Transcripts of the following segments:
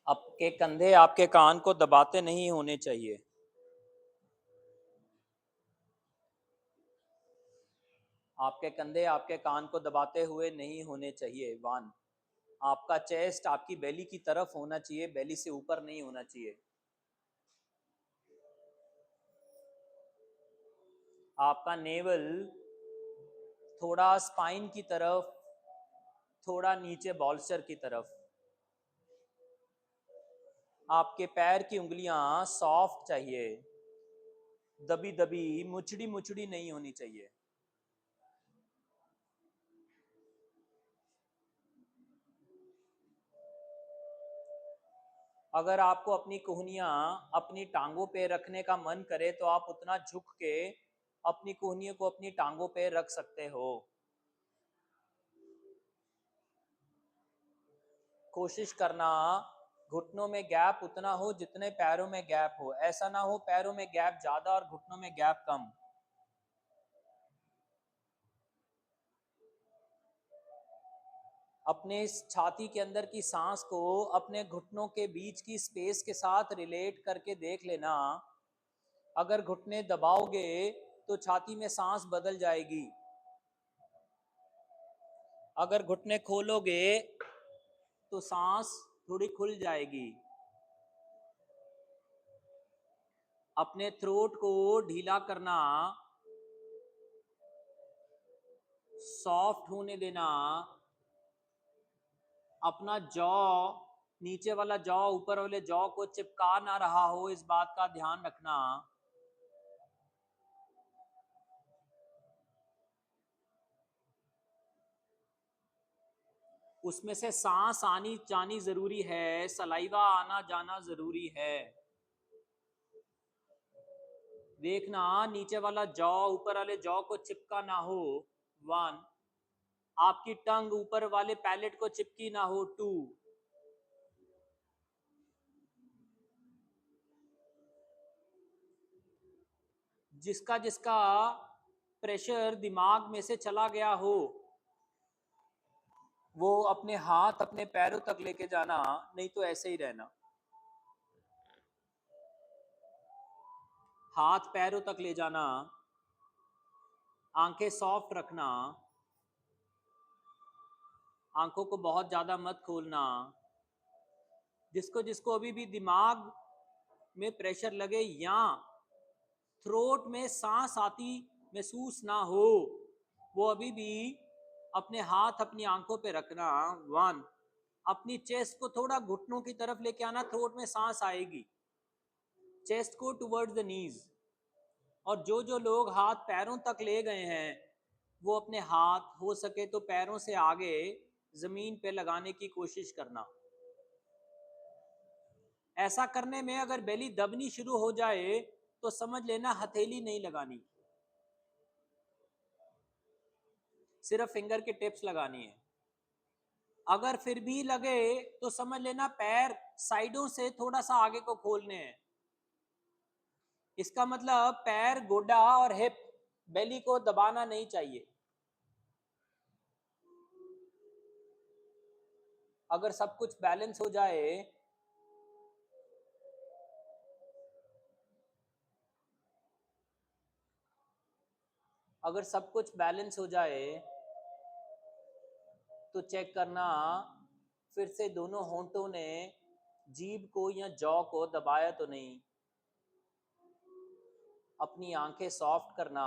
आपके कंधे आपके कान को दबाते नहीं होने चाहिए। आपके कंधे आपके कान को दबाते हुए नहीं होने चाहिए। वन, आपका चेस्ट आपकी बेली की तरफ होना चाहिए, बेली से ऊपर नहीं होना चाहिए। आपका नेवल थोड़ा स्पाइन की तरफ, थोड़ा नीचे बॉल्स्टर की तरफ। आपके पैर की उंगलियां सॉफ्ट चाहिए, दबी दबी मुचड़ी मुचड़ी नहीं होनी चाहिए। अगर आपको अपनी कोहनियां अपनी टांगों पे रखने का मन करे तो आप उतना झुक के अपनी कोहनियों को अपनी टांगों पे रख सकते हो। कोशिश करना घुटनों में गैप उतना हो जितने पैरों में गैप हो, ऐसा ना हो पैरों में गैप ज्यादा और घुटनों में गैप कम। अपने छाती के अंदर की सांस को अपने घुटनों के बीच की स्पेस के साथ रिलेट करके देख लेना। अगर घुटने दबाओगे तो छाती में सांस बदल जाएगी, अगर घुटने खोलोगे तो सांस थोड़ी खुल जाएगी। अपने थ्रोट को ढीला करना, सॉफ्ट होने देना। अपना जॉ, नीचे वाला जॉ ऊपर वाले जॉ को चिपका ना रहा हो, इस बात का ध्यान रखना। उसमें से सांस आनी जानी जरूरी है, सलाइवा आना जाना जरूरी है। देखना नीचे वाला जॉ ऊपर वाले जॉ को चिपका ना हो। वन, आपकी टंग ऊपर वाले पैलेट को चिपकी ना हो। टू, जिसका जिसका प्रेशर दिमाग में से चला गया हो वो अपने हाथ अपने पैरों तक लेके जाना, नहीं तो ऐसे ही रहना। हाथ पैरों तक ले जाना, आंखें सॉफ्ट रखना, आंखों को बहुत ज्यादा मत खोलना। जिसको जिसको अभी भी दिमाग में प्रेशर लगे या थ्रोट में सांस आती महसूस ना हो, वो अभी भी अपने हाथ अपनी आंखों पे रखना। वन, अपनी चेस्ट को थोड़ा घुटनों की तरफ लेके आना, थ्रोट में सांस आएगी। चेस्ट को टुवर्ड्स द नीज। और जो जो लोग हाथ पैरों तक ले गए हैं वो अपने हाथ हो सके तो पैरों से आगे जमीन पे लगाने की कोशिश करना। ऐसा करने में अगर बेली दबनी शुरू हो जाए तो समझ लेना हथेली नहीं लगानी, सिर्फ फिंगर के टिप्स लगानी है। अगर फिर भी लगे तो समझ लेना पैर साइडों से थोड़ा सा आगे को खोलने हैं। इसका मतलब पैर, गोडा और हिप, बेली को दबाना नहीं चाहिए। अगर सब कुछ बैलेंस हो जाए, अगर सब कुछ बैलेंस हो जाए तो चेक करना फिर से दोनों होंठों ने जीभ को या जॉ को दबाया तो नहीं। अपनी आंखें सॉफ्ट करना,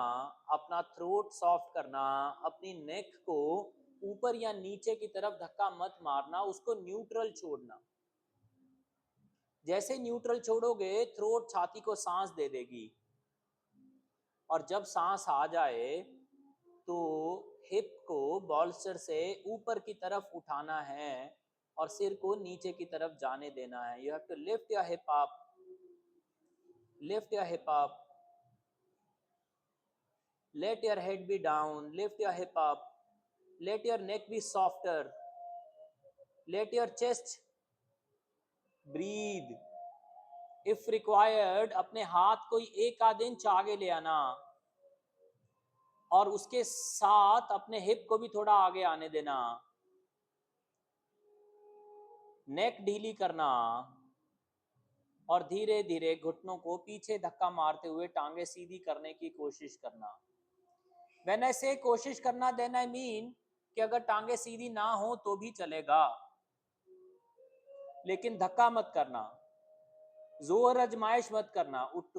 अपना थ्रोट सॉफ्ट करना, अपनी नेक को ऊपर या नीचे की तरफ धक्का मत मारना, उसको न्यूट्रल छोड़ना। जैसे न्यूट्रल छोड़ोगे थ्रोट छाती को सांस दे देगी, और जब सांस आ जाए तो हिप को बॉल्स्टर से ऊपर की तरफ उठाना है और सिर को नीचे की तरफ जाने देना है। You have to lift your hip up, lift your hip up, let your head be down, lift your hip up, let your neck be softer, let your chest breathe। if required अपने हाथ को एक आध inch आगे ले आना और उसके साथ अपने हिप को भी थोड़ा आगे आने देना। नेक ढीली करना और धीरे धीरे घुटनों को पीछे धक्का मारते हुए टांगे सीधी करने की कोशिश करना। व्हेन आई से कोशिश करना, देन आई मीन कि अगर टांगे सीधी ना हो तो भी चलेगा, लेकिन धक्का मत करना, जोर अजमाइश मत करना। उठ,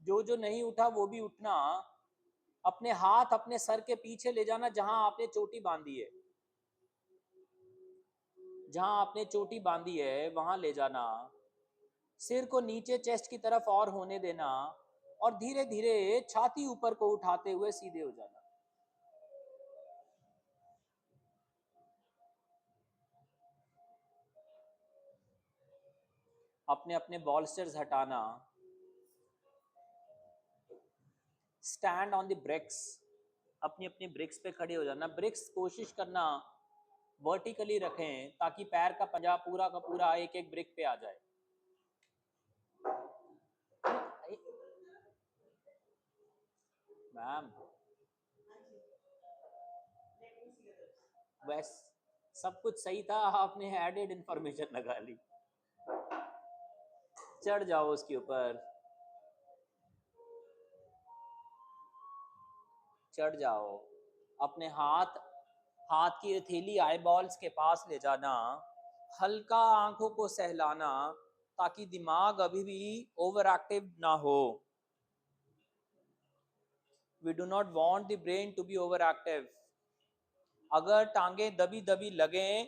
जो जो नहीं उठा वो भी उठना। अपने हाथ अपने सर के पीछे ले जाना, जहां आपने चोटी बांधी है, जहां आपने चोटी बांधी है वहां ले जाना। सिर को नीचे चेस्ट की तरफ और होने देना और धीरे धीरे छाती ऊपर को उठाते हुए सीधे हो जाना। अपने अपने बॉल्स्टर्स हटाना। स्टैंड ऑन द ब्रिक्स, अपनी अपनी ब्रिक्स पे खड़े हो जाना। ब्रिक्स कोशिश करना वर्टिकली रखें ताकि पैर का पंजा पूरा का पूरा एक एक ब्रिक पे आ जाए। मैम बस सब कुछ सही था, आपने एडेड इंफॉर्मेशन लगा ली। चढ़ जाओ उसके ऊपर, चढ़ जाओ। अपने हाथ हाथ की हथेली आई बॉल्स के पास ले जाना। हल्का आंखों को सहलाना ताकि दिमाग अभी भी ओवर एक्टिव ना हो। We do not want the brain to be overactive. अगर टांगे दबी दबी लगे,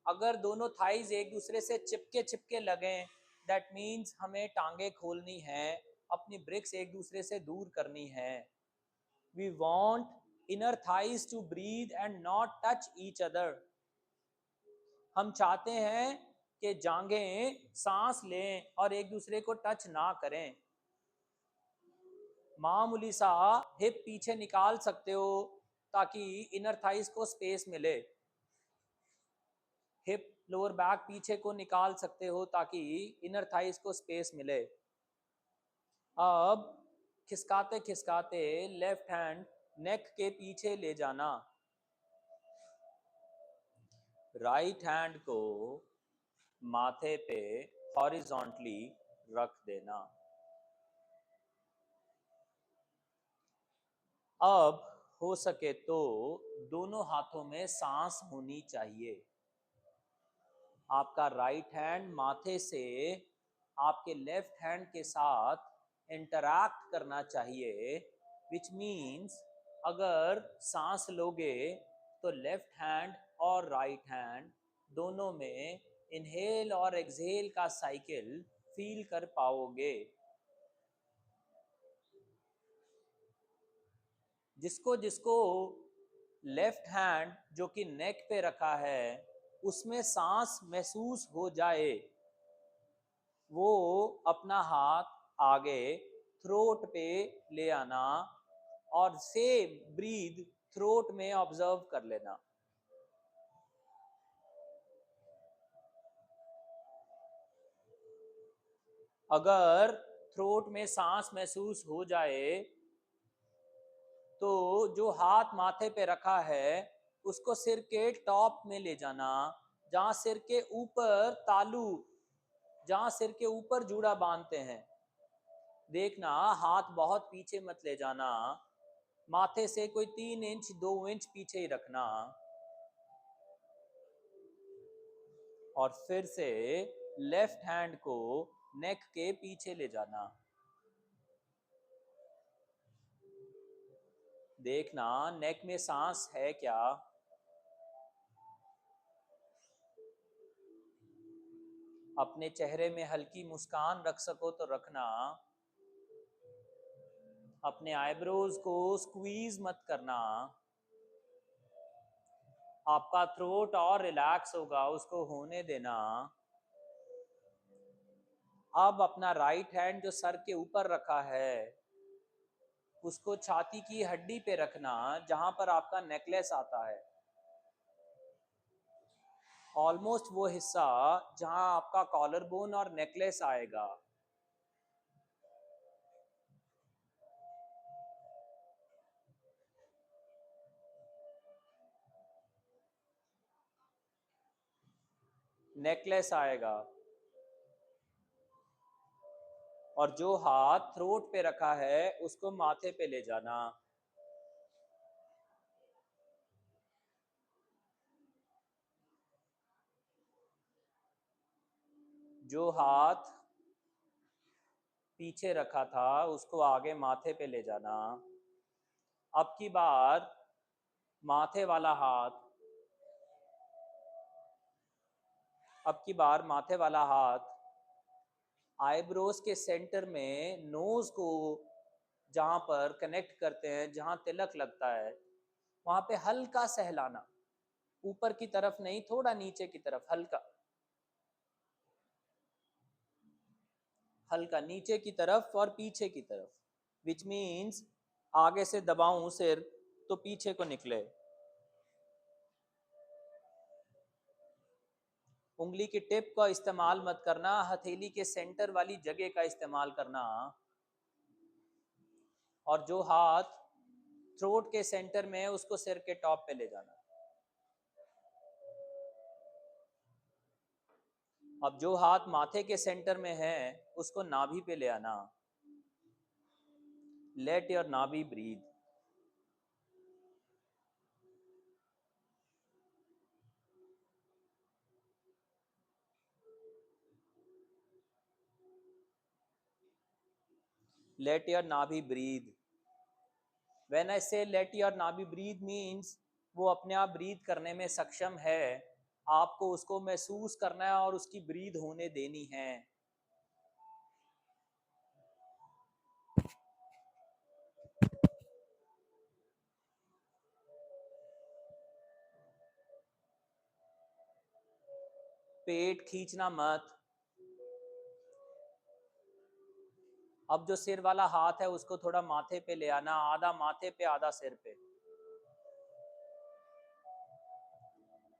अगर दोनों थाइज एक दूसरे से चिपके चिपके लगे, दैट मीन्स हमें टांगे खोलनी है, अपनी ब्रिक्स एक दूसरे से दूर करनी है। We want inner thighs to breathe and not touch each other. हम चाहते हैं कि जांघें सांस लें और एक दूसरे को टच ना करें। मामूली सा हिप पीछे निकाल सकते हो ताकि इनर थाइज को स्पेस मिले। हिप लोअर बैक पीछे को निकाल सकते हो ताकि इनर थाइज को स्पेस मिले। अब खिसकाते खिसकाते लेफ्ट हैंड नेक के पीछे ले जाना। राइट हैंड को माथे पे हॉरिजॉन्टली रख देना। अब हो सके तो दोनों हाथों में सांस होनी चाहिए। आपका राइट हैंड माथे से आपके लेफ्ट हैंड के साथ इंटरैक्ट करना चाहिए, विच मीन्स अगर सांस लोगे तो लेफ्ट हैंड और राइट हैंड दोनों में इनहेल और एक्सहेल का साइकिल फील कर पाओगे। जिसको जिसको लेफ्ट हैंड जो कि नेक पे रखा है उसमें सांस महसूस हो जाए, वो अपना हाथ आगे थ्रोट पे ले आना और सेम ब्रीद थ्रोट में ऑब्जर्व कर लेना। अगर थ्रोट में सांस महसूस हो जाए तो जो हाथ माथे पे रखा है उसको सिर के टॉप में ले जाना, जहां सिर के ऊपर तालू, जहां सिर के ऊपर जूड़ा बांधते हैं। देखना हाथ बहुत पीछे मत ले जाना, माथे से कोई 3 इंच 2 इंच पीछे ही रखना। और फिर से लेफ्ट हैंड को नेक के पीछे ले जाना। देखना नेक में सांस है क्या। अपने चेहरे में हल्की मुस्कान रख सको तो रखना। अपने आईब्रोज को स्क्वीज मत करना। आपका थ्रोट और रिलैक्स होगा, उसको होने देना। अब अपना राइट हैंड जो सर के ऊपर रखा है उसको छाती की हड्डी पे रखना, जहां पर आपका नेकलेस आता है। ऑलमोस्ट वो हिस्सा जहां आपका कॉलर बोन और नेकलेस आएगा। नेकलेस आएगा, और जो हाथ थ्रोट पे रखा है उसको माथे पे ले जाना। जो हाथ पीछे रखा था उसको आगे माथे पे ले जाना। अब की बार माथे वाला हाथ, अब की बार माथे वाला हाथ आईब्रोज के सेंटर में, नोज को जहां पर कनेक्ट करते हैं, जहां तिलक लगता है, वहां पे हल्का सहलाना, ऊपर की तरफ नहीं, थोड़ा नीचे की तरफ, हल्का हल्का नीचे की तरफ और पीछे की तरफ, विच मीन्स आगे से दबाऊं सिर तो पीछे को निकले। उंगली की टिप का इस्तेमाल मत करना, हथेली के सेंटर वाली जगह का इस्तेमाल करना। और जो हाथ थ्रोट के सेंटर में है उसको सिर के टॉप पे ले जाना। अब जो हाथ माथे के सेंटर में है उसको नाभि पे ले आना। लेट योर नाभि ब्रीथ। लेट योर नाभि ब्रीथ। व्हेन आई से लेट योर नाभि ब्रीथ मीन्स वो अपने आप ब्रीथ करने में सक्षम है, आपको उसको महसूस करना है और उसकी ब्रीथ होने देनी है। पेट खींचना मत। अब जो सिर वाला हाथ है उसको थोड़ा माथे पे ले आना, आधा माथे पे आधा सिर पे।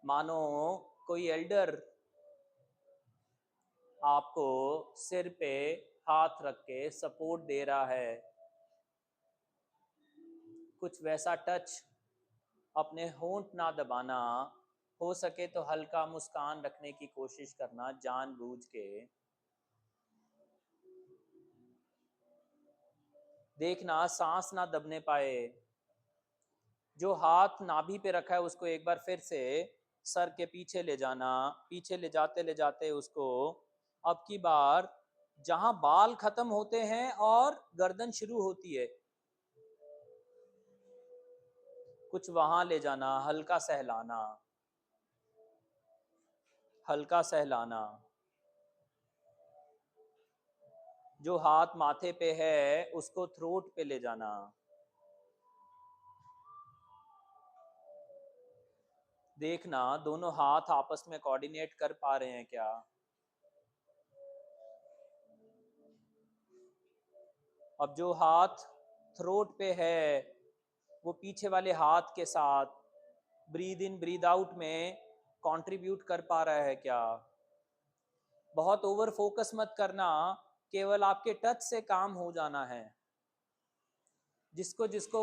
मानो कोई एल्डर आपको सिर पे हाथ रख के सपोर्ट दे रहा है, कुछ वैसा टच। अपने होंठ ना दबाना, हो सके तो हल्का मुस्कान रखने की कोशिश करना जानबूझ के। देखना सांस ना दबने पाए। जो हाथ नाभि पे रखा है उसको एक बार फिर से सर के पीछे ले जाना, पीछे ले जाते उसको अब की बार जहां बाल खत्म होते हैं और गर्दन शुरू होती है, कुछ वहां ले जाना, हल्का सहलाना, हल्का सहलाना। जो हाथ माथे पे है उसको थ्रोट पे ले जाना। देखना दोनों हाथ आपस में कोऑर्डिनेट कर पा रहे हैं क्या। अब जो हाथ थ्रोट पे है वो पीछे वाले हाथ के साथ ब्रीद इन ब्रीद आउट में कंट्रीब्यूट कर पा रहा है क्या। बहुत ओवर फोकस मत करना, केवल आपके टच से काम हो जाना है। जिसको जिसको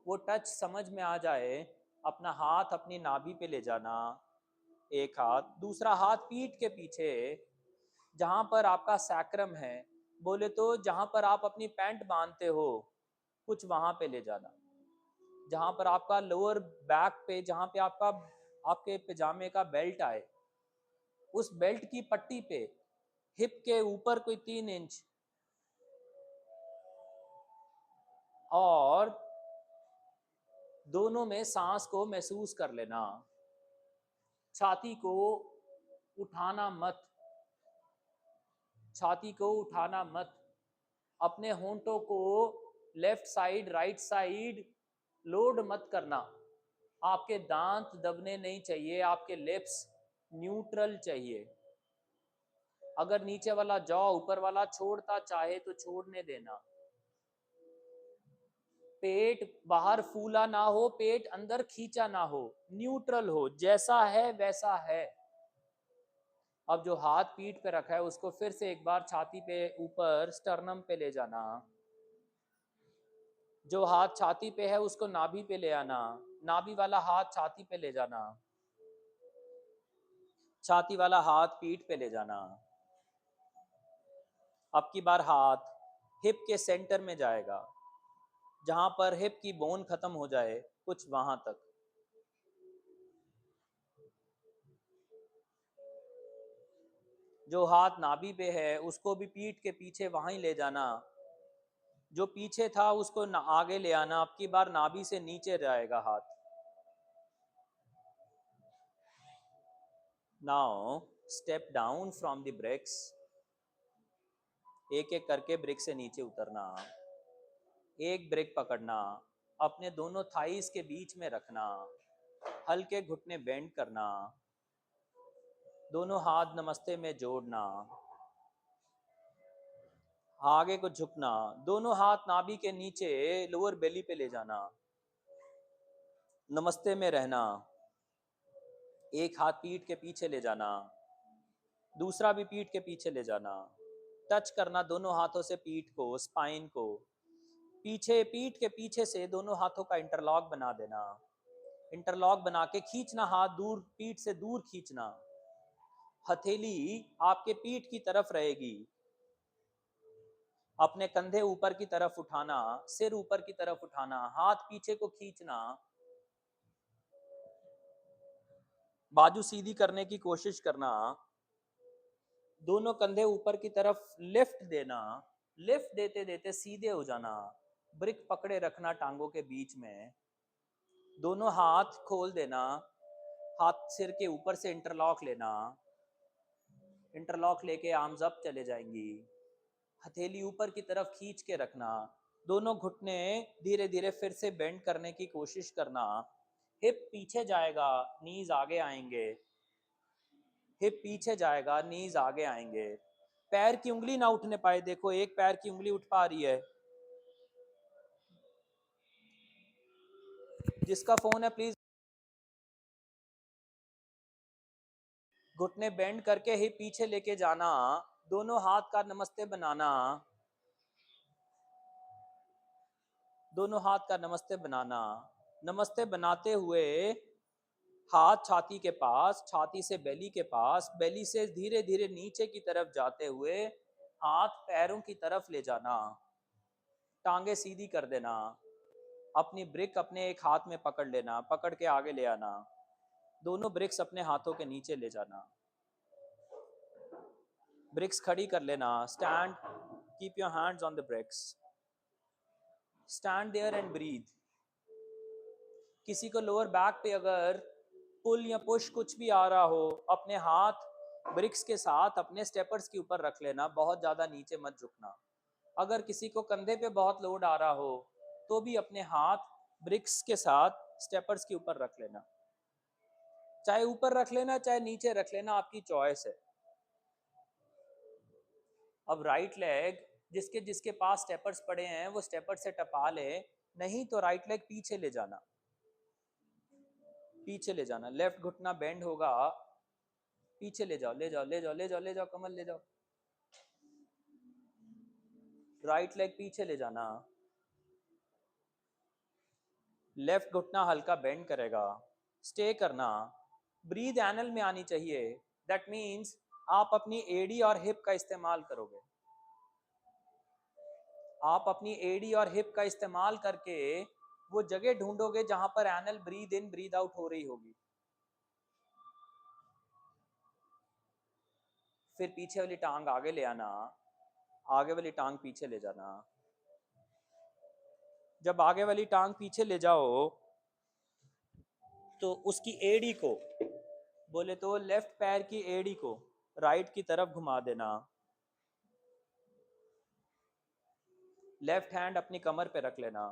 वो टच समझ में आ जाए, अपना हाथ अपनी नाभि पे ले जाना, एक हाथ, दूसरा हाथ पीठ के पीछे जहां पर आपका सैक्रम है, बोले तो जहां पर आप अपनी पैंट बांधते हो, कुछ वहां पे ले जाना। जहां पर आपका लोअर बैक पे, जहां पे आपका आपके पजामे का बेल्ट आए, उस बेल्ट की पट्टी पे हिप के ऊपर कोई 3 इंच, और दोनों में सांस को महसूस कर लेना। छाती को उठाना मत, छाती को उठाना मत। अपने होंठों को left side right side load मत करना। आपके दांत दबने नहीं चाहिए, आपके लिप्स न्यूट्रल चाहिए। अगर नीचे वाला जॉ ऊपर वाला छोड़ता चाहे तो छोड़ने देना। पेट बाहर फूला ना हो, पेट अंदर खींचा ना हो, न्यूट्रल हो, जैसा है वैसा है। अब जो हाथ पीठ पे रखा है उसको फिर से एक बार छाती पे ऊपर स्टर्नम पे ले जाना। जो हाथ छाती पे है उसको नाभि पे ले आना, नाभि वाला हाथ छाती पे ले जाना। छाती वाला हाथ पीठ पे ले जाना। अब की बार हाथ हिप के सेंटर में जाएगा, जहां पर हिप की बोन खत्म हो जाए कुछ वहां तक। जो हाथ नाभि पे है उसको भी पीठ के पीछे वहां ही ले जाना। जो पीछे था उसको आगे ले आना। अब की बार नाभि से नीचे जाएगा हाथ। Now step down from the bricks. एक एक करके ब्रिक से नीचे उतरना। एक ब्रिक पकड़ना, अपने दोनों थाइस के बीच में रखना, हल्के घुटने बेंड करना, दोनों हाथ नमस्ते में जोड़ना, आगे को झुकना, दोनों हाथ नाभि के नीचे लोअर बेली पे ले जाना, नमस्ते में रहना। एक हाथ पीठ के पीछे ले जाना, दूसरा भी पीठ के पीछे ले जाना। टच करना दोनों हाथों से पीठ को, स्पाइन को। पीछे पीठ के पीछे से दोनों हाथों का इंटरलॉक बना देना। इंटरलॉक बना के खींचना, हाथ दूर, पीठ से दूर खींचना। हथेली आपके पीठ की तरफ रहेगी। अपने कंधे ऊपर की तरफ उठाना, सिर ऊपर की तरफ उठाना, हाथ पीछे को खींचना। बाजू सीधी करने की कोशिश करना। दोनों कंधे ऊपर की तरफ लिफ्ट देना। लिफ्ट देते देते सीधे हो जाना। ब्रिक पकड़े रखना टांगों के बीच में। दोनों हाथ खोल देना। हाथ सिर के ऊपर से इंटरलॉक लेना। इंटरलॉक लेके आर्म्स अप चले जाएंगी। हथेली ऊपर की तरफ खींच के रखना। दोनों घुटने धीरे धीरे फिर से बेंड करने की कोशिश करना। हिप पीछे जाएगा, नीज आगे आएंगे। हिप पीछे जाएगा, नीज आगे आएंगे। पैर की उंगली ना उठने पाए, देखो एक पैर की उंगली उठ पा रही है। जिसका फोन है प्लीज। घुटने बेंड करके हिप पीछे लेके जाना। दोनों हाथ का नमस्ते बनाना। दोनों हाथ का नमस्ते बनाना। नमस्ते बनाते हुए हाथ छाती के पास, छाती से बेली के पास, बेली से धीरे धीरे नीचे की तरफ जाते हुए हाथ पैरों की तरफ ले जाना। टांगे सीधी कर देना। अपनी ब्रिक अपने एक हाथ में पकड़ लेना, पकड़ के आगे ले आना। दोनों ब्रिक्स अपने हाथों के नीचे ले जाना। ब्रिक्स खड़ी कर लेना। Stand, keep your hands on the bricks. Stand there and breathe. किसी को लोअर बैक पे अगर पुल या पुश कुछ भी आ रहा हो, अपने हाथ ब्रिक्स के साथ अपने स्टेपर्स के ऊपर रख लेना, बहुत ज्यादा नीचे मत झुकना। अगर किसी को कंधे पे बहुत लोड आ रहा हो तो भी अपने हाथ ब्रिक्स के साथ स्टेपर्स के ऊपर रख लेना। चाहे ऊपर रख लेना चाहे नीचे रख लेना, आपकी चॉइस है। अब राइट लेग, जिसके जिसके पास स्टेपर्स पड़े हैं वो स्टेपर से टपा ले, नहीं तो राइट लेग पीछे ले जाना। पीछे ले जाना। लेफ्ट घुटना बेंड होगा, पीछे ले जाओ, ले जाओ, ले जाओ, ले जाओ, ले जाओ, कमर ले जाओ। राइट लेग पीछे ले जाना। लेफ्ट घुटना हल्का बेंड करेगा। स्टे करना। ब्रीद एनल में आनी चाहिए। दैट मीन्स आप अपनी एडी और हिप का इस्तेमाल करोगे। आप अपनी एडी और हिप का इस्तेमाल करके वो जगह ढूंढोगे जहां पर anal breathe in breathe out हो रही होगी। फिर पीछे वाली टांग आगे ले आना, आगे वाली टांग पीछे ले जाना। जब आगे वाली टांग पीछे ले जाओ तो उसकी एडी को, बोले तो लेफ्ट पैर की एडी को राइट की तरफ घुमा देना। लेफ्ट हैंड अपनी कमर पे रख लेना।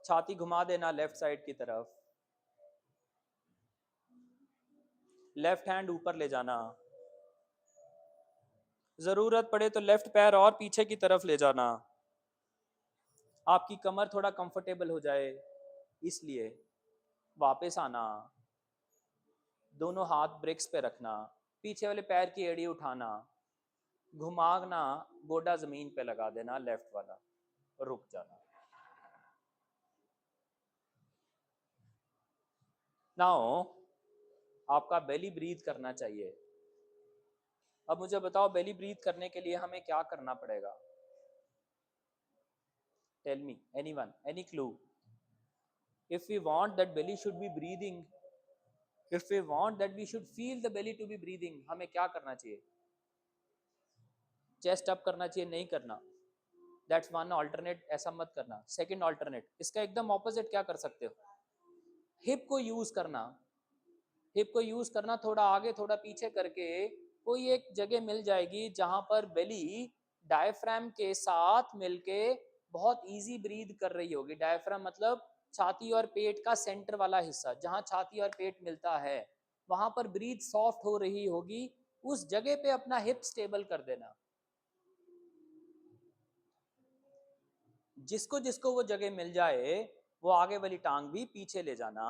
छाती घुमा देना लेफ्ट साइड की तरफ। लेफ्ट हैंड ऊपर ले जाना। जरूरत पड़े तो लेफ्ट पैर और पीछे की तरफ ले जाना, आपकी कमर थोड़ा कंफर्टेबल हो जाए इसलिए। वापस आना। दोनों हाथ ब्रिक्स पे रखना। पीछे वाले पैर की एड़ी उठाना, घुमाना, गोडा जमीन पे लगा देना लेफ्ट वाला, रुक जाना। नाउ आपका बेली ब्रीथ करना चाहिए। अब मुझे बताओ बेली ब्रीथ करने के लिए हमें क्या करना पड़ेगा? Tell me, anyone, any clue? If we want that belly should be breathing, if we want that we should feel the belly to be breathing, हमें क्या करना चाहिए? चेस्ट अप करना चाहिए? नहीं करना। दैट्स वन ऑल्टरनेट, ऐसा मत करना। सेकंड ऑल्टरनेट, इसका एकदम ऑपोजिट क्या कर सकते हो? हिप को यूज करना। हिप को यूज करना, थोड़ा आगे थोड़ा पीछे करके कोई एक जगह मिल जाएगी जहां पर बेली डायफ्राम के साथ मिलके बहुत इजी ब्रीद कर रही होगी। डायफ्राम मतलब छाती और पेट का सेंटर वाला हिस्सा, जहां छाती और पेट मिलता है, वहां पर ब्रीद सॉफ्ट हो रही होगी। उस जगह पे अपना हिप स्टेबल कर देना। जिसको जिसको वो जगह मिल जाए वो आगे वाली टांग भी पीछे ले जाना।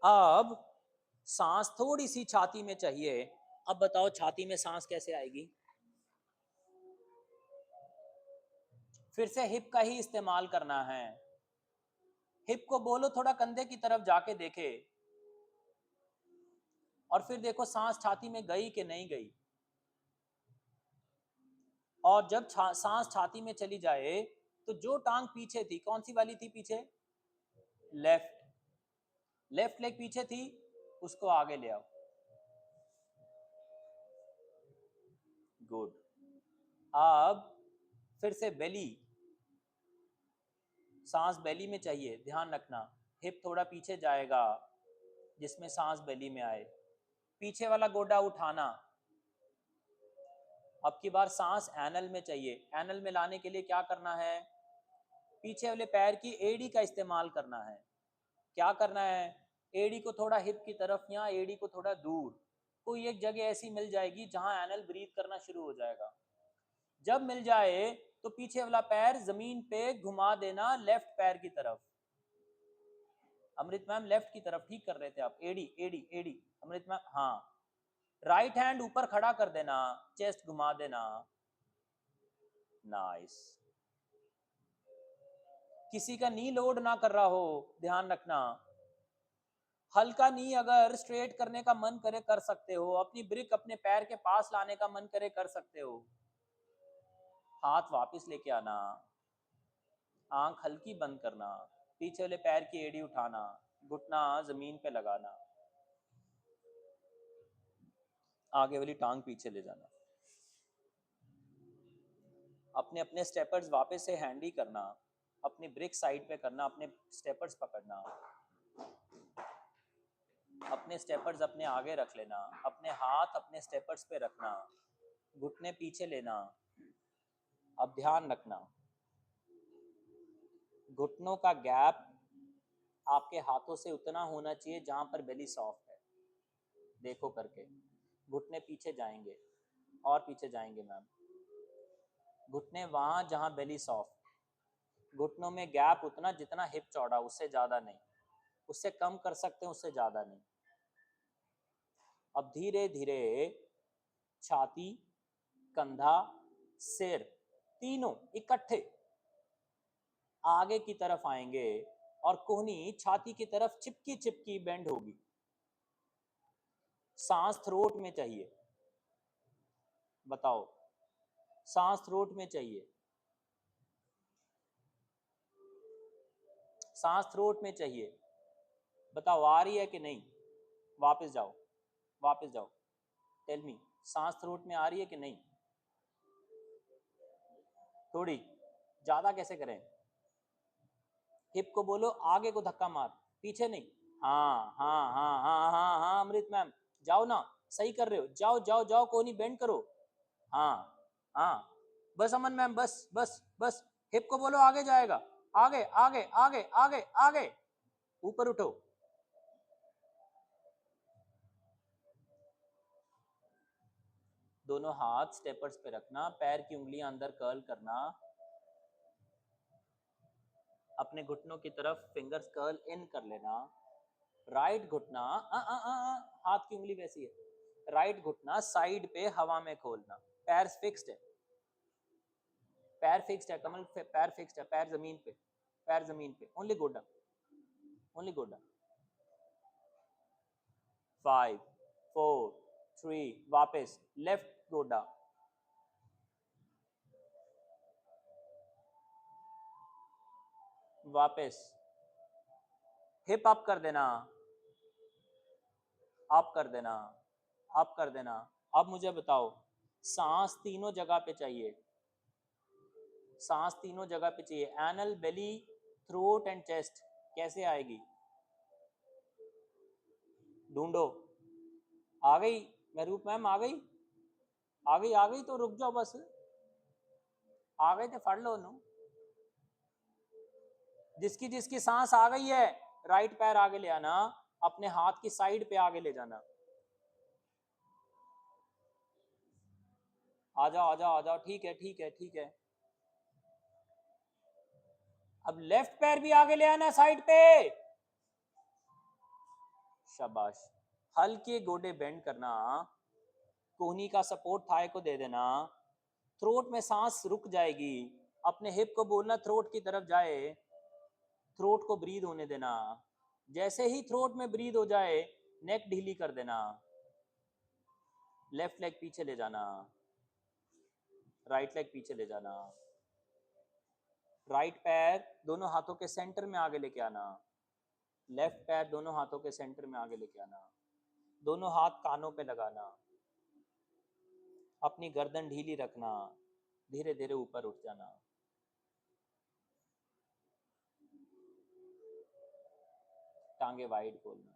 अब सांस थोड़ी सी छाती में चाहिए। अब बताओ छाती में सांस कैसे आएगी? फिर से हिप का ही इस्तेमाल करना है। हिप को बोलो थोड़ा कंधे की तरफ जाके देखे, और फिर देखो सांस छाती में गई कि नहीं गई। और जब सांस छाती में चली जाए तो जो टांग पीछे थी, कौन सी वाली थी पीछे? लेफ्ट। लेफ्ट लेग पीछे थी, उसको आगे ले आओ। गुड। अब फिर से बेली, सांस बेली में चाहिए, ध्यान रखना। हिप थोड़ा पीछे जाएगा जिसमें सांस बेली में आए। पीछे वाला गोडा उठाना। अब की बार सांस एनल में चाहिए। एनल में लाने के लिए क्या करना है? पीछे वाले पैर की एड़ी का इस्तेमाल करना है। क्या करना है? एड़ी को थोड़ा हिप की तरफ या एड़ी को थोड़ा दूर, कोई एक जगह ऐसी मिल जाएगी जहां एनल ब्रीथ करना शुरू हो जाएगा। जब मिल जाए तो पीछे वाला पैर जमीन पे घुमा देना लेफ्ट पैर की तरफ। अमृत मैम लेफ्ट की तरफ ठीक कर रहे थे आप। एडी एडी एडी, अमृत मैम हाँ। राइट हैंड ऊपर खड़ा कर देना, चेस्ट घुमा देना। नाइस। किसी का नी लोड ना कर रहा हो, ध्यान रखना। हल्का नी अगर स्ट्रेट करने का मन करे कर सकते हो, अपनी ब्रिक अपने पैर के पास लाने का मन करे कर सकते हो। हाथ वापस लेके आना, आंख हल्की बंद करना, पीछे वाले पैर की एड़ी उठाना, घुटना जमीन पे लगाना, आगे वाली टांग पीछे ले जाना। अपने अपने स्टेपर्स वापस से हैंडी करना, अपनी ब्रिक साइड पे करना, अपने स्टेपर्स पकड़ना, अपने स्टेपर्स अपने आगे रख लेना, अपने हाथ अपने स्टेपर्स पे रखना, घुटने पीछे लेना। अब ध्यान रखना, घुटनों का गैप आपके हाथों से उतना होना चाहिए जहां पर बेली सॉफ्ट है। देखो करके, घुटने पीछे जाएंगे और पीछे जाएंगे मैम। घुटने वहां जहां बेली सॉफ्ट, घुटनों में गैप उतना जितना हिप चौड़ा, उससे ज्यादा नहीं। उससे कम कर सकते हैं, उससे ज्यादा नहीं। अब धीरे धीरे छाती, कंधा, सिर तीनों इकट्ठे आगे की तरफ आएंगे और कोहनी छाती की तरफ चिपकी चिपकी बेंड होगी। सांस थ्रोट में चाहिए। बताओ, सांस थ्रोट में चाहिए, सांस थ्रोट में चाहिए। बताओ आ रही है कि नहीं? वापस जाओ, वापस जाओ। टेल मी, सांस थ्रोट में आ रही है कि नहीं? थोड़ी ज्यादा कैसे करें? हिप को बोलो आगे को धक्का मार, पीछे नहीं। हाँ हाँ हाँ हाँ हाँ हाँ अमृत मैम, जाओ ना, सही कर रहे हो, जाओ जाओ जाओ, कोनी बेंड करो। हाँ हाँ, बस अमन मैम, बस बस बस। हिप को बोलो आगे जाएगा, आगे आगे आगे आगे आगे, ऊपर उठो। दोनों हाथ स्टेपर्स पे रखना, पैर की उंगलियां अंदर कर्ल करना, अपने घुटनों की तरफ फिंगर्स कर्ल इन कर लेना। राइट घुटना हाथ की उंगली वैसी है, राइट घुटना साइड पे हवा में खोलना। पैर फिक्स्ड है, पैर फिक्स्ड है कमल, पैर फिक्स्ड है, पैर जमीन पे, पैर जमीन पे। ओनली गोडा, ओनली गोडा। 5 4 3, वापस लेफ्ट गोडा, वापस हिप अप कर देना, अप कर देना, अप कर देना। अब मुझे बताओ, सांस तीनों जगह पे चाहिए, सांस तीनों जगह पे चाहिए, anal, belly, throat and chest. कैसे आएगी? ढूंढो। आ गई? महरूप मैम आ गई? आ गई? आ गई तो रुक जाओ बस, आ गए थे फड़ लो नो। जिसकी जिसकी सांस आ गई है, राइट पैर आगे ले आना, अपने हाथ की साइड पे आगे ले जाना। आ जाओ आ जाओ आ जाओ, ठीक है ठीक है ठीक है। अब लेफ्ट पैर भी आगे ले आना साइड पे, शाबाश। हल्के गोडे बेंड करना, कोहनी का सपोर्ट थाई को दे देना, थ्रोट में सांस रुक जाएगी, अपने हिप को बोलना थ्रोट की तरफ जाए, थ्रोट को ब्रीद होने देना। जैसे ही थ्रोट में ब्रीद हो जाए, नेक ढीली कर देना, लेफ्ट लेग पीछे ले जाना, राइट लेग पीछे ले जाना, राइट पैर दोनों हाथों के सेंटर में आगे लेके आना, लेफ्ट पैर दोनों हाथों के सेंटर में आगे लेके आना, दोनों हाथ कानों पे लगाना, अपनी गर्दन ढीली रखना, धीरे धीरे ऊपर उठ जाना। टांगे वाइड खोलना।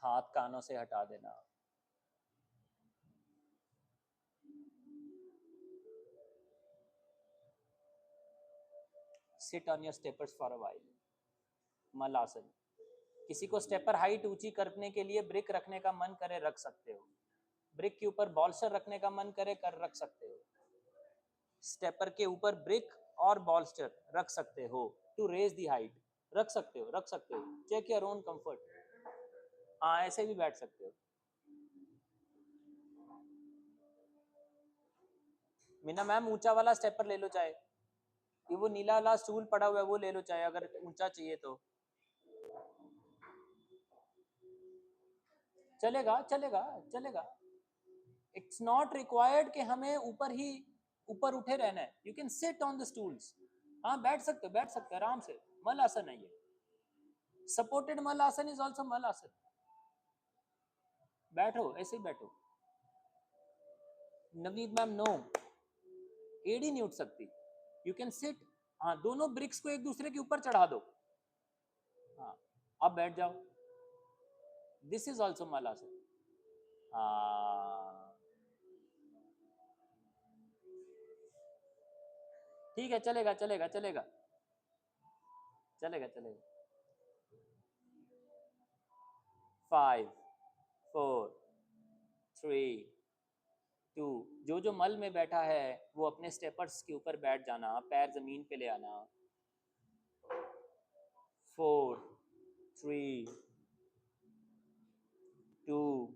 हाथ कानों से हटा देना। Sit on your steppers for a while. Malasana. किसी को स्टेपर हाइट ऊंची करने के लिए ब्रिक रखने का मन करे रख सकते हो, ब्रिक के ऊपर बॉल्स्टर रखने का मन करे कर रख सकते हो, स्टेपर के ऊपर ब्रिक और बॉल्स्टर रख सकते हो टू रेज दी हाइट, रख सकते हो रख सकते हो, चेक योर ओन कंफर्ट। हाँ ऐसे भी बैठ सकते हो। मीना मैम ऊंचा वाला स्टेपर ले लो, चाहे ये वो नीला वाला स्टूल पड़ा हुआ है वो ले लो, चाहे अगर ऊंचा चाहिए तो चलेगा चलेगा चलेगा। इट्स नॉट रिक्वायर्ड कि हमें ऊपर ही ऊपर उठे रहना है, you can sit on the stools. हाँ बैठ सकते हो आराम से। मल आसन है ये, सपोर्टेड मल आसन इज ऑल्सो मल आसन। बैठो ऐसे ही बैठो। नवनीत मैम नो, एड़ी नहीं उठ सकती, यू कैन सिट। हाँ दोनों ब्रिक्स को एक दूसरे के ऊपर चढ़ा दो। हाँ अब बैठ जाओ, दिस इज ऑल्सो मल आसन। हाँ ठीक है, चलेगा चलेगा चलेगा चलेगा चलेगा। 5 4 3 2। जो जो मल में बैठा है वो अपने स्टेपर्स के ऊपर बैठ जाना, पैर जमीन पे ले आना। 4 3 2,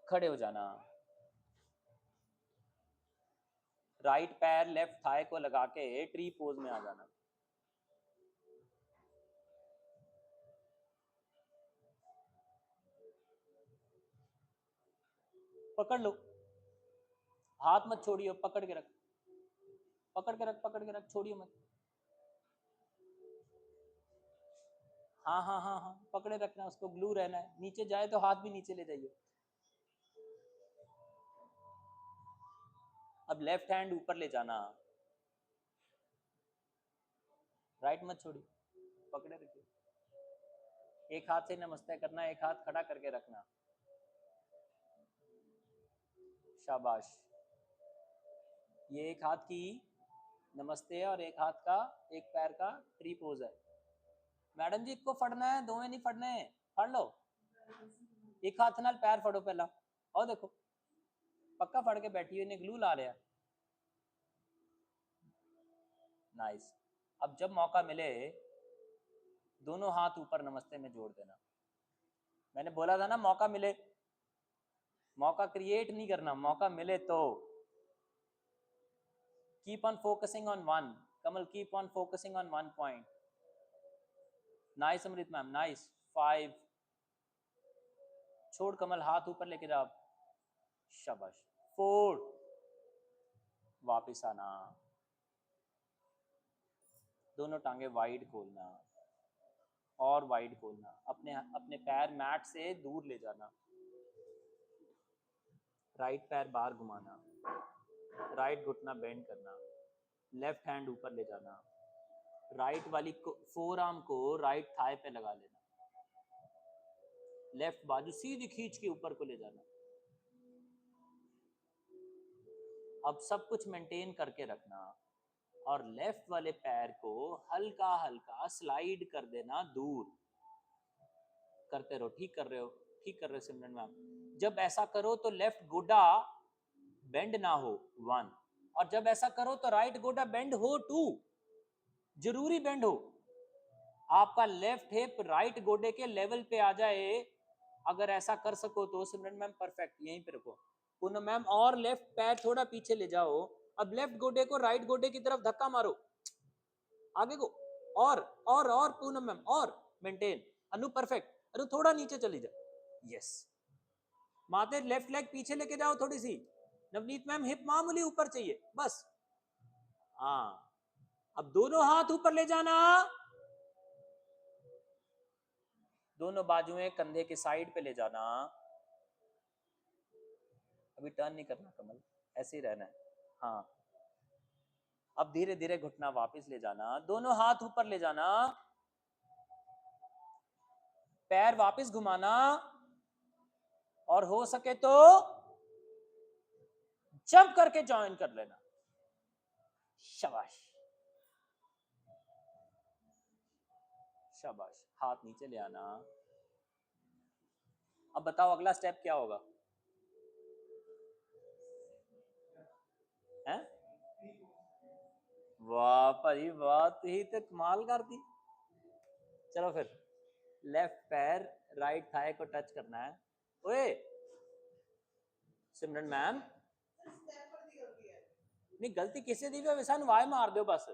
खड़े हो जाना। राइट पैर लेफ्ट थाई को लगा के ट्री पोज में आ जाना। पकड़ लो, हाथ मत छोड़िए, पकड़ के रख, पकड़ के रख, पकड़ के रख, छोड़िए मत। हाँ हाँ हाँ हाँ पकड़े रखना, उसको ग्लू रहना है, नीचे जाए तो हाथ भी नीचे ले जाइए। अब लेफ्ट हैंड ऊपर ले जाना, राइट मत छोड़िए, पकड़े रखिए। एक हाथ से नमस्ते करना, एक हाथ खड़ा करके रखना। शाबाश। ये एक हाथ की नमस्ते है और एक हाथ का, एक पैर का ट्री पोज है। मैडम जी इसको फड़ना है, दोवें नहीं फड़ने हैं, फड़ लो। एक हाथ नाल पैर फड़ो पहला, और देखो पक्का फड़ के बैठी हुई ने ग्लू ला लिया। नाइस। अब जब मौका मिले दोनों हाथ ऊपर नमस्ते में जोड़ देना। मैंने बोला था ना मौका मिले, मौका क्रिएट नहीं करना, मौका मिले तो। Keep on focusing on one, Kamal keep on focusing on one point. Nice Amrit ma'am, nice. 5, छोड़ कमल, हाथ ऊपर लेके जाओ, शाबाश। 4, वापिस आना, दोनों टांगे वाइड खोलना और वाइड खोलना, अपने अपने पैर मैट से दूर ले जाना, राइट पैर बाहर घुमाना, राइट घुटना बेंड करना, लेफ्ट हैंड ऊपर ले जाना, राइट वाली फोर आर्म को राइट थाई पे लगा लेना, लेफ्ट बाजू सीधी खींच के ऊपर को ले जाना। अब सब कुछ मेंटेन करके रखना और लेफ्ट वाले पैर को हल्का हल्का स्लाइड कर देना दूर। करते रहो, ठीक कर रहे हो, ठीक कर रहे हो सिमरन मैम। जब ऐसा करो तो लेफ्ट गोडा बेंड ना हो 1, और जब ऐसा करो तो राइट गोडा बेंड हो 2, जरूरी बेंड हो। आपका लेफ्ट हिप राइट गोडे के लेवल पे आ जाए, अगर ऐसा कर सको तो सिमरन मैम परफेक्ट। यहीं पे रखो पूनम मैम, और लेफ्ट पैर थोड़ा पीछे ले जाओ। अब लेफ्ट गोडे को राइट गोडे की तरफ धक्का मारो, आगे को, और पूनम मैम, और मेंटेन। अनु परफेक्ट, अनु थोड़ा नीचे चली जा, यस। माते लेफ्ट लेग पीछे लेके जाओ थोड़ी सी। नवनीत मैम हिप मामूली ऊपर चाहिए बस, हाँ। अब दोनों हाथ ऊपर ले जाना, दोनों बाजुएं कंधे के साइड पे ले जाना। अभी टर्न नहीं करना कमल, ऐसे ही रहना है, हाँ। अब धीरे धीरे घुटना वापस ले जाना, दोनों हाथ ऊपर ले जाना, पैर वापस घुमाना, और हो सके तो जंप करके ज्वाइन कर लेना, शाबाश शाबाश। हाथ नीचे ले आना। अब बताओ अगला स्टेप क्या होगा, हैं? वाह भाई वाह, ही तो कमाल कर दी। चलो फिर लेफ्ट पैर राइट थाई को टच करना है। ओए सिमरन मैम, नहीं गलती किसे दी है, वैसा वाय मार दो बस।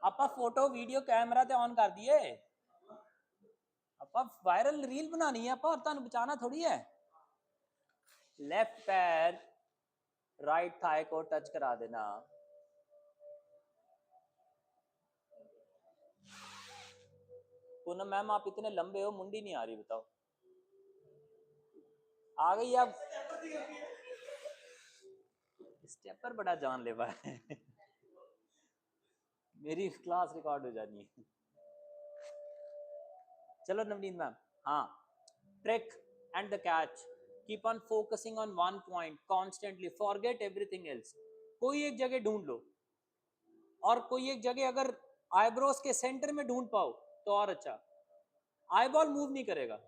आपा फोटो वीडियो कैमरा ते ऑन कर दिए, आपा वायरल रील बनानी है, आपा और बचाना थोड़ी है। लेफ्ट पैर राइट थाई को टच करा देना, पूनम मैम आप इतने लंबे हो, मुंडी नहीं आ रही, बताओ। आ गई अब, स्टेपर बड़ा जानलेवा है मेरी क्लास रिकॉर्ड हो जानी है। चलो नवनीत मैम, हाँ। Trick and the catch, keep on focusing on one point constantly, forget everything else. कोई एक जगह ढूंढ लो, और कोई एक जगह अगर आईब्रोज के सेंटर में ढूंढ पाओ तो और अच्छा। आईबॉल मूव नहीं करेगा,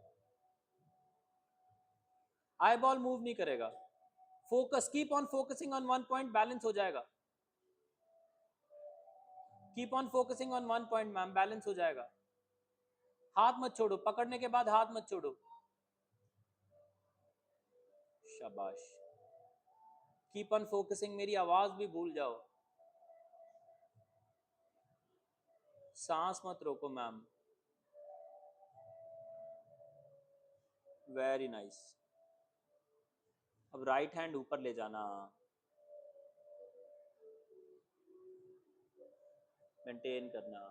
आईबॉल मूव नहीं करेगा। Focus, keep on focusing on one point, balance हो जाएगा। Keep on focusing on one point ma'am, balance हो जाएगा। हाथ मत छोड़ो, पकड़ने के बाद हाथ मत छोड़ो, शाबाश। कीप ऑन फोकसिंग, मेरी आवाज भी भूल जाओ, सांस मत रोको मैम, वेरी नाइस। अब राइट हैंड ऊपर ले जाना, मेंटेन करना।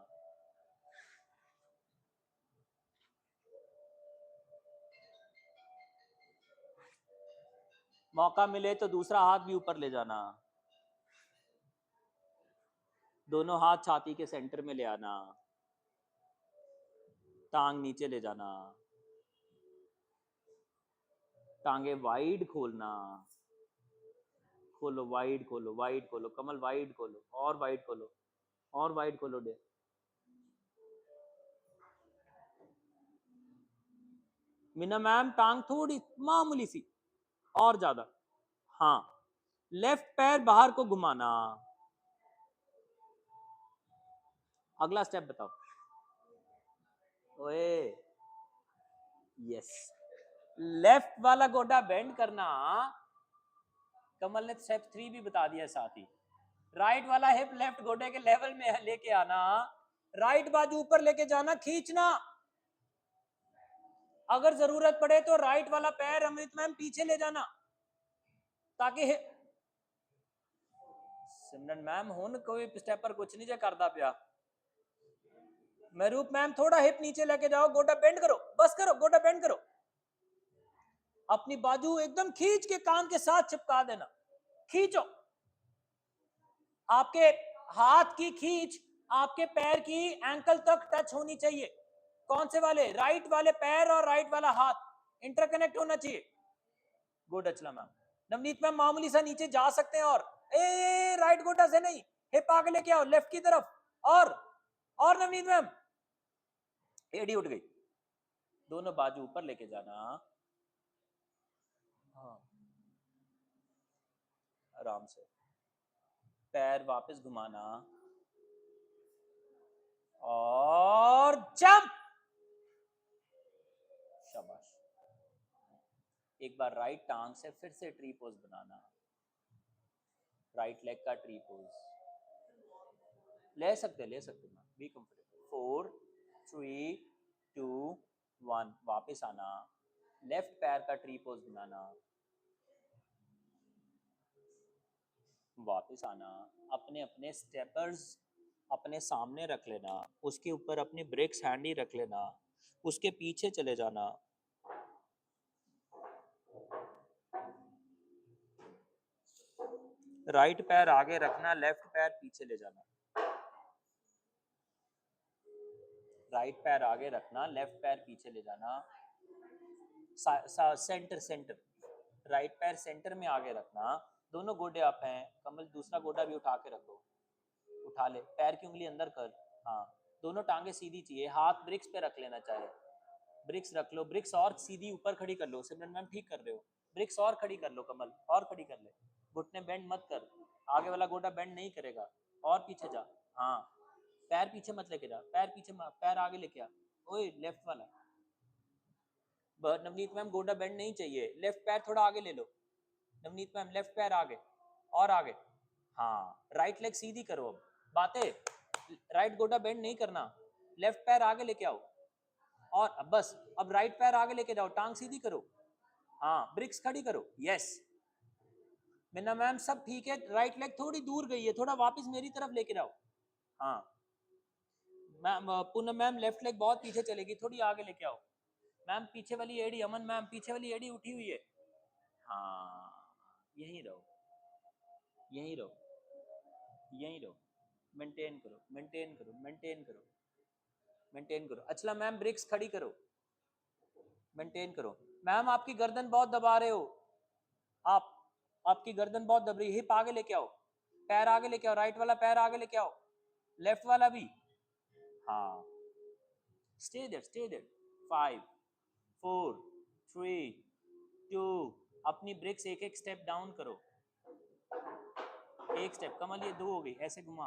मौका मिले तो दूसरा हाथ भी ऊपर ले जाना, दोनों हाथ छाती के सेंटर में ले आना, टांग नीचे ले जाना, टांगे वाइड खोलना, खोलो वाइड, खोलो वाइड, खोलो कमल वाइड खोलो, और वाइड खोलो, और वाइड खोलो डे। मीना मैम टांग थोड़ी मामूली सी और ज्यादा, हाँ। लेफ्ट पैर बाहर को घुमाना। अगला स्टेप बताओ, ओए यस, लेफ्ट वाला गोडा बेंड करना, कमल ने स्टेप 3 भी बता दिया साथ ही। राइट वाला हिप लेफ्ट गोडे के लेवल में लेके आना, राइट बाजू ऊपर लेके जाना, खींचना। अगर जरूरत पड़े तो राइट वाला पैर अमृत मैम पीछे ले जाना, ताकि सिमरन मैम हुन कोई स्टेपर कुछ नहीं जे करदा पिया। महरूप मैम थोड़ा हिप नीचे लेके जाओ, गोडा बेंड करो, बस करो, गोडा बेंड करो, अपनी बाजू एकदम खींच के कान के साथ चिपका देना, खींचो। आपके हाथ की खींच आपके पैर की एंकल तक टच होनी चाहिए। कौन से वाले? राइट वाले पैर और राइट वाला हाथ इंटरकनेक्ट होना चाहिए। गुड अचला मैम। नवनीत मैम मामूली सा नीचे जा सकते हैं, और राइट गोटा से नहीं, हिप आगे लेके आओ लेफ्ट की तरफ, और नवनीत मैम एडी उठ गई, दोनों बाजू ऊपर लेके जाना। हाँ आराम से, पैर वापस घुमाना और जंप। शाबाश। एक बार राइट टांग से फिर से ट्री पोज बनाना, राइट लेग का ट्री पोज ले सकते मैम, बी कंफर्टेबल। 4 3 2 1, वापस आना, लेफ्ट पैर का ट्री पोज बनाना, वापस आना, अपने अपने स्टेपर्स अपने सामने रख लेना, उसके ऊपर अपनी ब्रेक्स हैंडी रख लेना, उसके पीछे चले जाना, राइट पैर आगे रखना, लेफ्ट पैर पीछे ले जाना, राइट पैर आगे रखना, लेफ्ट पैर पीछे ले जाना, सेंटर, राइट पैर सेंटर में आगे रखना, दोनों गोडे अप हैं, कमल दूसरा गोडा भी उठा के रखो, उठा ले, पैर की उंगली अंदर कर, हाँ दोनों टांगे सीधी चाहिए, हाथ ब्रिक्स पे रख लेना चाहिए, ब्रिक्स रख लो, ब्रिक्स और सीधी ऊपर खड़ी कर लो, सिमरन मैम ठीक कर रहे हो, ब्रिक्स और खड़ी कर लो, कमल और खड़ी कर ले, घुटने बेंड मत कर, आगे वाला गोडा बेंड नहीं करेगा, और पीछे जा, हाँ पैर पीछे मत लेके जा, पैर पीछे पैर आगे लेके आ, ओए लेफ्ट वाला, नवनीत मैम गोडा बेंड नहीं चाहिए, लेफ्ट पैर थोड़ा आगे ले लो, नवनीत मैम लेफ्ट पैर आगे और आगे, हाँ राइट लेग सीधी करो, अब बातें राइट गोडा बेंड नहीं करना, लेफ्ट पैर आगे लेके आओ, और अब बस, अब राइट पैर आगे लेके जाओ, टांग सीधी करो, हाँ ब्रिक्स खड़ी करो, यस मीना मैम सब ठीक है, राइट लेग थोड़ी दूर गई है, थोड़ा वापस मेरी तरफ लेके जाओ, हाँ ma'am Poonam ma'am left leg बहुत पीछे चलेगी, थोड़ी आगे लेके आओ, मैम पीछे वाली एडी, अमन मैम पीछे वाली एडी उठी हुई है, हाँ यहीं रहो, यहीं रहो, यहीं रहो, मेंटेन करो, मेंटेन करो, मेंटेन करो, मेंटेन करो, अच्छा मैम ब्रिक्स खड़ी करो, मेंटेन करो, मैम आपकी गर्दन बहुत दबा रहे हो, आप आपकी गर्दन बहुत दब रही है, हिप आगे लेके आओ, पैर आगे लेके आओ, राइट वाला पैर आगे लेके आओ, लेफ्ट वाला भी, हाँ स्टे देयर, 5 4 3 2, अपनी ब्रिक्स एक एक स्टेप डाउन करो, एक स्टेप, कमल ये 2 हो गई, ऐसे घुमा,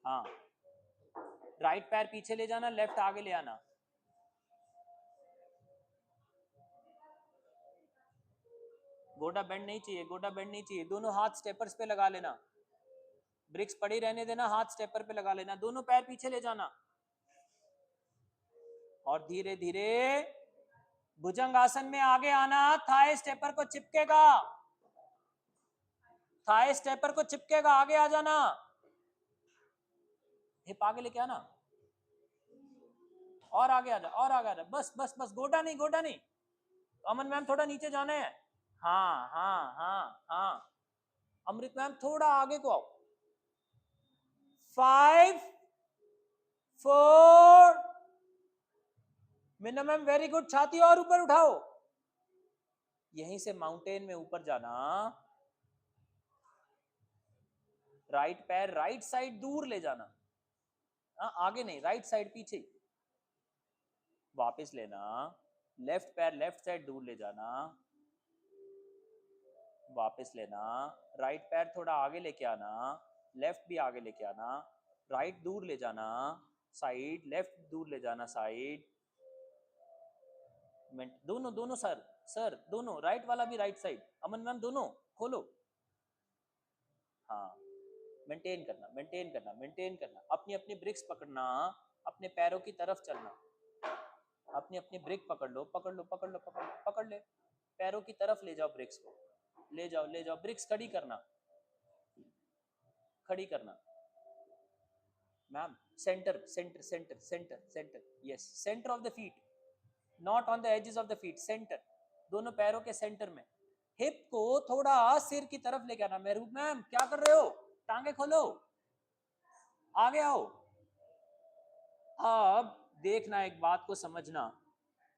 हाँ राइट पैर पीछे ले जाना, लेफ्ट आगे ले आना, गोडा बेंड नहीं चाहिए, गोडा बेंड नहीं चाहिए, दोनों हाथ स्टेपर्स पे लगा लेना, ब्रिक्स पड़ी रहने देना, हाथ स्टेपर पे लगा लेना, दोनों पैर पीछे ले जाना, और धीरे धीरे भुजंग आसन में आगे आना, थाई स्टेपर को चिपकेगा, थाई स्टेपर को चिपकेगा, आगे आ जाना, हिप आगे लेके आना, और आगे आ जा, और आगे आ जा, बस बस बस, गोडा नहीं, गोडा नहीं, अमन मैम थोड़ा नीचे जाना है, हाँ हाँ हाँ हाँ, अमृत मैम थोड़ा आगे को आओ, 5 4, मीना मैम वेरी गुड, छाती और ऊपर उठाओ, यहीं से माउंटेन में ऊपर जाना, राइट पैर राइट साइड दूर ले जाना, आगे नहीं, राइट साइड पीछे, वापस लेना, लेफ्ट पैर लेफ्ट साइड दूर ले जाना, वापस लेना, राइट पैर थोड़ा आगे लेके आना, लेफ्ट भी आगे लेके आना, राइट दूर ले जाना, साइड लेफ्ट दूर ले जाना, साइड, दोनों दोनों सर, सर दोनों, राइट वाला भी राइट साइड, अमन मैम दोनों खोलो। हाँ, मेंटेन करना, मेंटेन करना, मेंटेन करना, अपनी अपनी ब्रिक्स पकड़ना, अपने पैरों की तरफ चलना, अपनी अपनी ब्रिक पकड़ लो, पकड़ लो, पकड़ लो, पकड़ लो, पकड़ ले, पैरों की तरफ ले जाओ ब्रिक्स को, ले जाओ, ले जाओ, ब्रिक्स खड़ी करना, खड़ी करना ma'am, centre centre centre centre centre, yes, centre of the feet, not on the edges of the feet, centre, दोनों पैरों के सेंटर में, हिप को थोड़ा सिर की तरफ लेके आना। महरूब मैम क्या कर रहे हो, टांगे खोलो, आगे आओ। अब देखना, एक बात को समझना,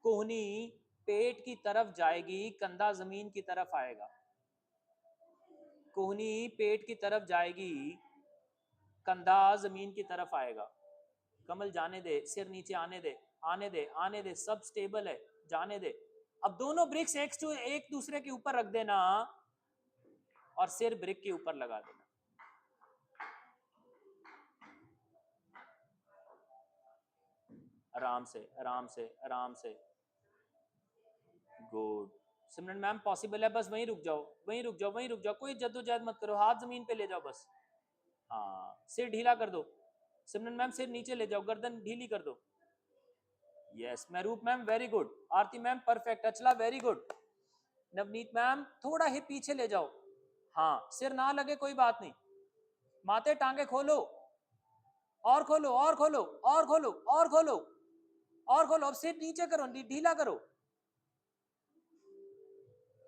कोहनी पेट की तरफ जाएगी, कंधा जमीन की तरफ आएगा, कोहनी पेट की तरफ जाएगी, कंधा जमीन की तरफ आएगा। कमल जाने दे, सिर नीचे आने दे, आने दे, आने दे, सब स्टेबल है, जाने दे। अब दोनों ब्रिक्स एक दूसरे के ऊपर रख देना और सिर ब्रिक के ऊपर लगा देना। आराम से, आराम से, आराम से, गुड। सिमरन मैम पॉसिबल है, बस वहीं रुक जाओ, वहीं रुक जाओ, वहीं रुक जाओ, कोई जद्दोजहद मत करो, हाथ जमीन पे ले जाओ बस। हाँ, सिर ढीला कर दो, सिमरन मैम सिर नीचे ले जाओ, गर्दन ढीली कर दो। यस महरूप मैम वेरी गुड, आरती मैम परफेक्ट, अचला वेरी गुड, नवनीत मैम थोड़ा ही पीछे ले जाओ, हाँ सिर ना लगे कोई बात नहीं, माथे टांगे खोलो, और खोलो, और खोलो, और खोलो, और खोलो, और खोलो, अब सिर नीचे करो, ढीला करो।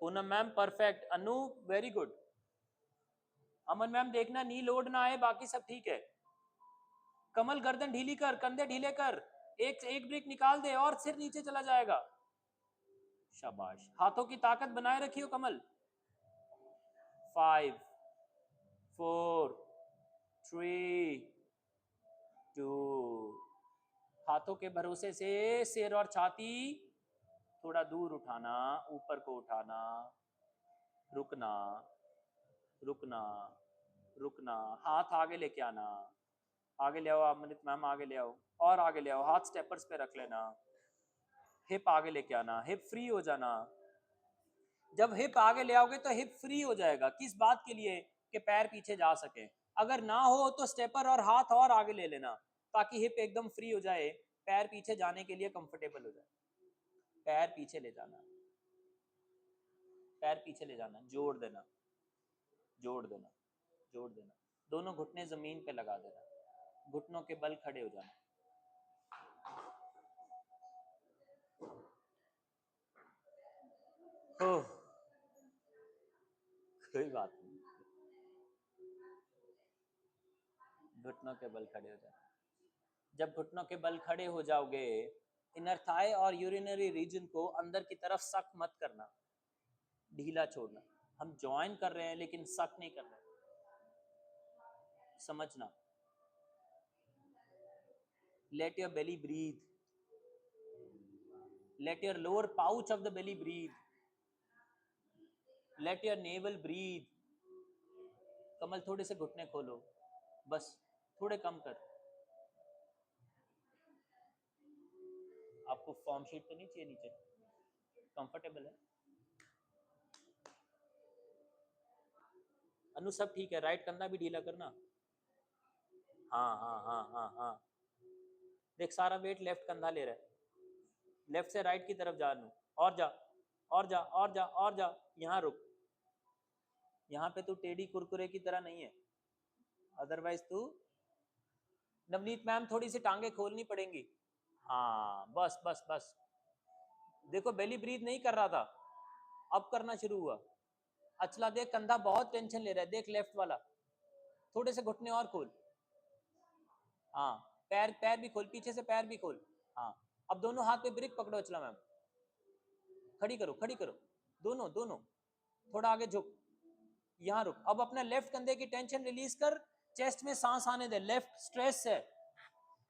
पूनम मैम परफेक्ट, अनु वेरी गुड, अमन मैम देखना नी लोड ना आए, बाकी सब ठीक है। कमल गर्दन ढीली कर, कंधे ढीले कर, एक एक ब्रेक निकाल दे और सिर नीचे चला जाएगा। शाबाश, हाथों की ताकत बनाए रखियो कमल। 5 4 3 2, हाथों के भरोसे से सिर और छाती थोड़ा दूर उठाना, ऊपर को उठाना, रुकना, रुकना, रुकना, हाथ आगे लेके आना, आगे ले आओ, अमृत मैम आगे ले आओ, और आगे ले आओ, हाथ स्टेपर्स पे रख लेना, हिप आगे लेके आना, हिप फ्री हो जाना। जब हिप आगे ले आओगे तो हिप फ्री हो जाएगा, किस बात के लिए, कि पैर पीछे जा सके। अगर ना हो तो स्टेपर और हाथ और आगे ले लेना, ताकि हिप एकदम फ्री हो जाए, पैर पीछे जाने के लिए कंफर्टेबल हो जाए। पैर पीछे ले जाना, पैर पीछे ले जाना, जोड़ देना, जोड़ देना, जोड़ देना, दोनों घुटने जमीन पे लगा देना, घुटनों के बल खड़े हो जाना। ओह, कोई बात नहीं, घुटनों के बल खड़े हो जाना। जब घुटनों के बल खड़े हो जाओगे, इनर थाई और यूरिनरी रीजन को अंदर की तरफ सक मत करना, ढीला छोड़ना। हम ज्वाइन कर रहे हैं लेकिन सक नहीं कर रहे, समझना। Let your belly breathe, let your lower pouch of the belly breathe, let your navel breathe। कमल थोड़े से घुटने खोलो, बस थोड़े कम कर। आपको फॉर्म शीट तो नहीं चाहिए नीचे, कंफर्टेबल है? अनु सब ठीक है, राइट कंधा भी ढीला करना। हाँ हाँ हाँ हाँ हाँ, देख सारा वेट लेफ्ट कंधा ले रहा है, लेफ्ट से राइट की तरफ जा, अनु और जा, और जा, और जा, और जा, यहाँ रुक, यहाँ पे तू टेढ़ी कुरकुरे की तरह नहीं है, अदरवाइज तू। नवनीत मैम थोड़ी सी टांगे खोलनी पड़ेंगी, हाँ बस बस बस, देखो बेली ब्रीथ नहीं कर रहा था, अब करना शुरू हुआ। अचला देख कंधा बहुत टेंशन ले रहा है, देख लेफ्ट वाला, थोड़े से घुटने और खोल, हाँ पैर, पैर भी खोल, पीछे से पैर भी खोल, हाँ। अब दोनों हाथ पे ब्रिक पकड़ो अचला मैम, खड़ी करो, खड़ी करो, दोनों दोनों, थोड़ा आगे झुक, यहाँ रुक। अब अपने लेफ्ट कंधे की टेंशन रिलीज कर, चेस्ट में सांस आने दे, लेफ्ट स्ट्रेस है,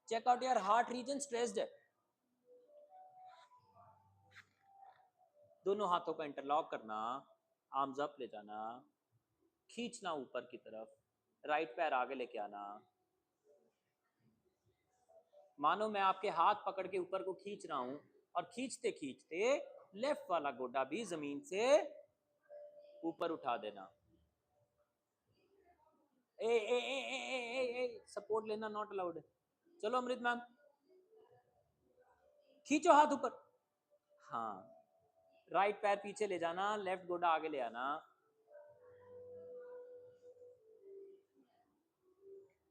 check out your heart region stressed है। दोनों हाथों का इंटरलॉक करना, आर्म्स अप ले जाना, खींचना ऊपर की तरफ, राइट पैर आगे लेके आना, मानो मैं आपके हाथ पकड़ के ऊपर को खींच रहा हूं और खींचते खींचते लेफ्ट वाला गोडा भी जमीन से ऊपर उठा देना। ए ए ए ए ए ए, ए सपोर्ट लेना नॉट अलाउड है। चलो अमृत मैम, खींचो हाथ ऊपर। हाँ, राइट पैर पीछे ले जाना, लेफ्ट गोडा आगे ले आना।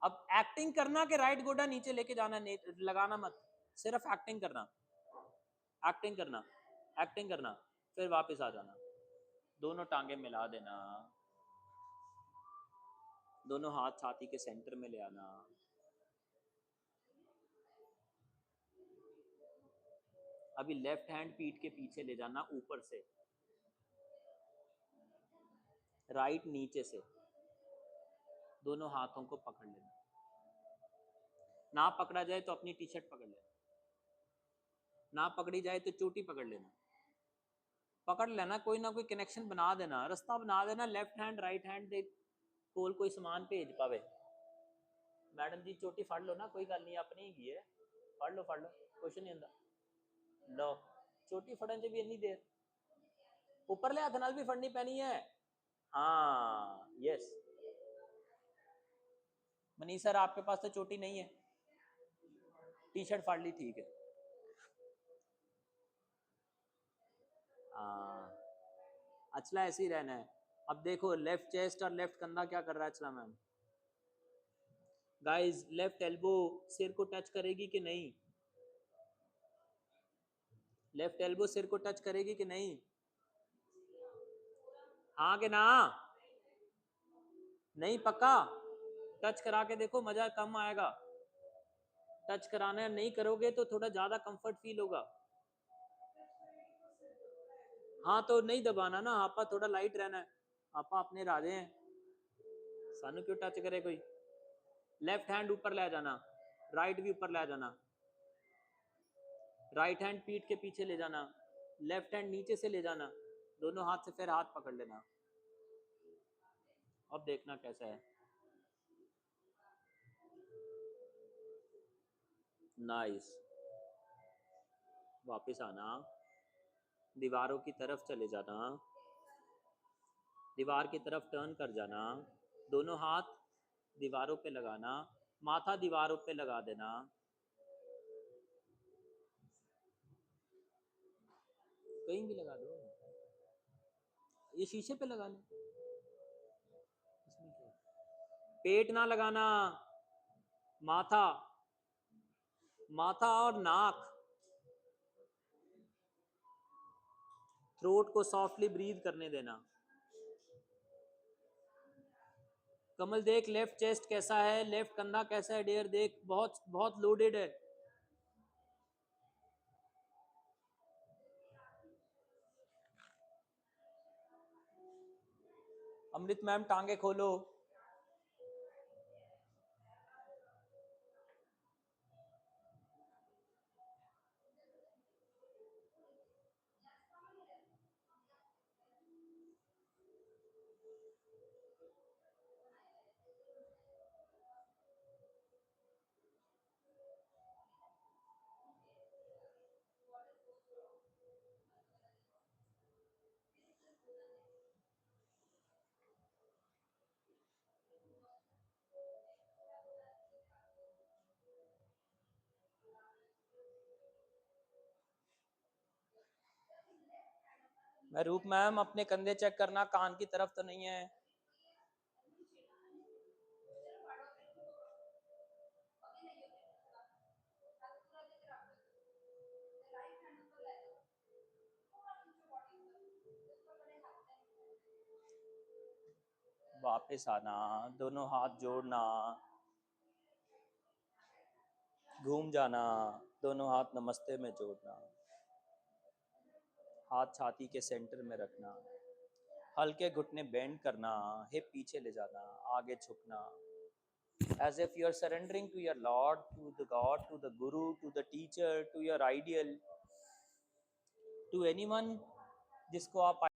अब एक्टिंग करना कि राइट गोडा नीचे लेके जाना, लगाना मत, सिर्फ एक्टिंग करना, एक्टिंग करना, एक्टिंग करना, फिर वापस आ जाना। दोनों टांगे मिला देना, दोनों हाथ छाती के सेंटर में ले आना। अभी लेफ्ट हैंड पीठ के पीछे ले जाना ऊपर से, राइट नीचे से, दोनों हाथों को पकड़ लेना। ना पकड़ा जाए तो अपनी टी शर्ट पकड़ लेना, ना पकड़ी जाए तो चोटी पकड़ लेना, पकड़ लेना, कोई ना कोई कनेक्शन बना देना, रास्ता बना देना। लेफ्ट हैंड राइट हैंड दे कोल कोई समान भेज पावे। मैडम जी चोटी फड़ लो ना, कोई गल नहीं, अपनी ही है, फड़ लो कुछ नहीं होंदा। लो चोटी फड़न च भी इन्नी देर, ऊपरले हथ नाल भी फड़नी पैनी है। हाँ यस मनीष सर, आपके पास तो चोटी नहीं है, टी शर्ट फाड़ ली, ठीक है। अचला ऐसे ही रहना है। अब देखो लेफ्ट चेस्ट और लेफ्ट कंधा क्या कर रहा है अचला मैम। गाइस लेफ्ट एल्बो सिर को टच करेगी कि नहीं, लेफ्ट एल्बो सिर को टच करेगी कि नहीं, हाँ कि ना, नहीं पक्का, टच करा के देखो, मजा कम आएगा। टच कराना नहीं करोगे तो थोड़ा ज्यादा कंफर्ट फील होगा। हाँ तो नहीं दबाना ना, आपा थोड़ा लाइट रहना है, आपा अपने राजे हैं, सानू क्यों टच करे कोई। लेफ्ट हैंड ऊपर ले जाना, राइट भी ऊपर ले जाना, राइट हैंड पीठ के पीछे ले जाना, लेफ्ट हैंड नीचे से ले जाना, दोनों हाथ से फिर हाथ पकड़ लेना। अब देखना कैसा है। नाइस, वापस आना, दीवारों की तरफ चले जाना, दीवार की तरफ टर्न कर जाना, दोनों हाथ दीवारों पे लगाना, माथा दीवारों पे लगा देना। कहीं भी लगा दो, ये शीशे पे लगा ले, पेट ना लगाना, माथा, माथा और नाक, थ्रोट को सॉफ्टली ब्रीथ करने देना। कमल देख लेफ्ट चेस्ट कैसा है, लेफ्ट कंधा कैसा है, डेयर देख, बहुत बहुत लोडेड है। अमृत मैम टांगे खोलो। मैं रूप मैम अपने कंधे चेक करना, कान की तरफ तो नहीं है। वापस आना, दोनों हाथ जोड़ना, घूम जाना, दोनों हाथ नमस्ते में जोड़ना, हाथ छाती के सेंटर में रखना, हल्के घुटने बेंड करना, हिप पीछे ले जाना, आगे झुकना, as if you are surrendering to your Lord, to the God, to the Guru, to the teacher, to your ideal, to anyone जिसको आप